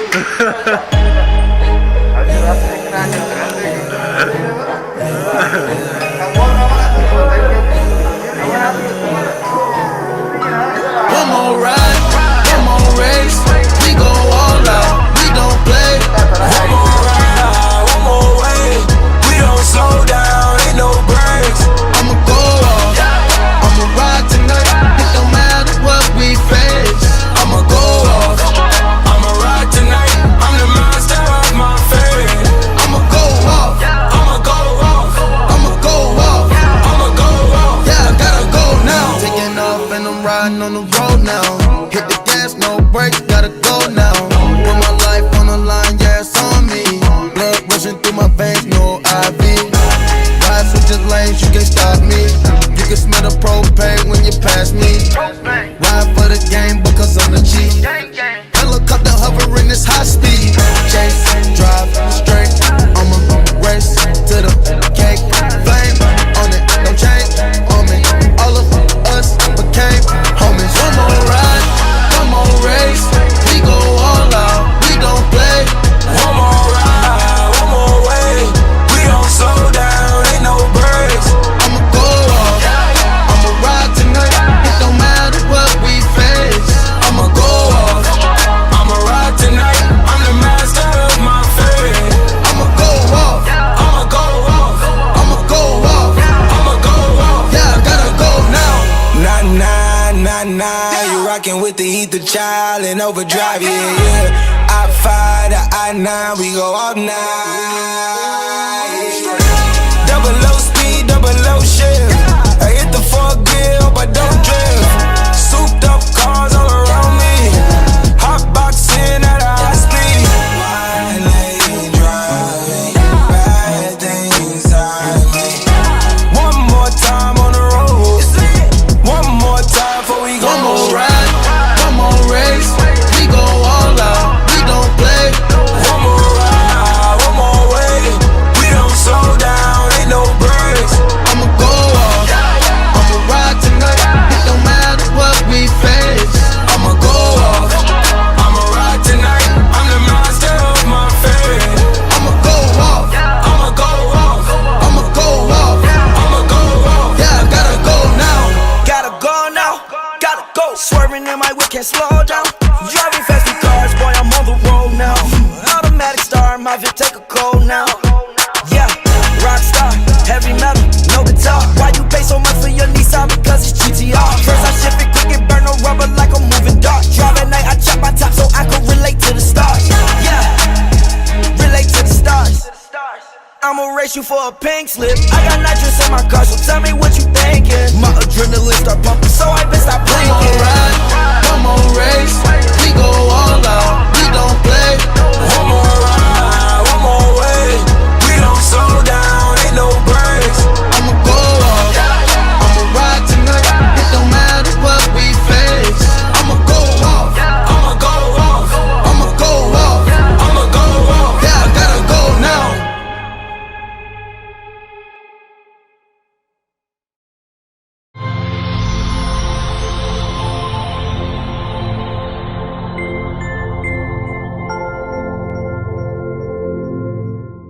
One more ride, one more race. We go all out, we don't play. One more ride, one more way. We don't slow down, ain't no breaks. I'ma go off, I'ma ride tonight. It don't matter what we face. I'ma go off, I'ma ride tonight. I'm the master of my fate. I'ma go off, I'ma go off. I'ma go off. I'ma go off. Yeah, I gotta go now. Taking off and I'm riding on the road now. Hit the gas, no brakes, gotta go now. Put my life on the line, yeah, it's on me. Blood rushing through my veins, no IV. Ride switches lanes, you can't stop me. You can smell the propane when you pass me. Ride for the game because I'm the G. Helicopter hovering this high speed. Chase, drive, straight. I'ma race to the cake. Flame on it, no change on me. All of us became homies. One more ride, one more race. We go all out, we don't play. One more ride, one more way. We don't slow down, ain't no breaks. I'ma go off, I'ma ride tonight. It don't matter what we face. I'ma go off, I'ma ride tonight. I'm the master of my fate. I'ma go off, I'ma go off. I'ma go off. I'ma go off. Yeah, I gotta go now. Nah, you rockin' with the ether child and overdrive, yeah. I-5 to I-9, we go all night. Double low speed, double low shift. I hit the 4th gear, hope I don't drift. Souped up cars all around me. Hot boxing at a high speed. Wine lane driving, bad things I make. One more time on the road. One more time before we go. One more ride, one more race. We go all out, we don't play. One more ride, one more way. We don't slow down, ain't no breaks. I'ma go off, I'ma ride tonight. It don't matter what we face. I'ma go off, I'ma ride tonight. I'm the master of my fate. I'ma go off, I'ma go off. I'ma go off. I'ma go off. Yeah, I gotta go now. Gotta go now, gotta go. Swerving in my whip, can't slow down. Driving fast with cars, boy, I'm on the road now. Automatic star, my Vic take a cold now. Yeah, rockstar, heavy metal, no guitar. Why you pay so much for your Nissan? Because it's GTR. First I shift it quick and burn no rubber like a moving dart. Drive at night, I chop my top so I can relate to the stars. Yeah, relate to the stars. I'ma race you for a pink slip. I got nitrous in my car, so tell me what you thinking. My adrenaline start pumping, so I been stop One more blinking. ride, one more race. We go all out,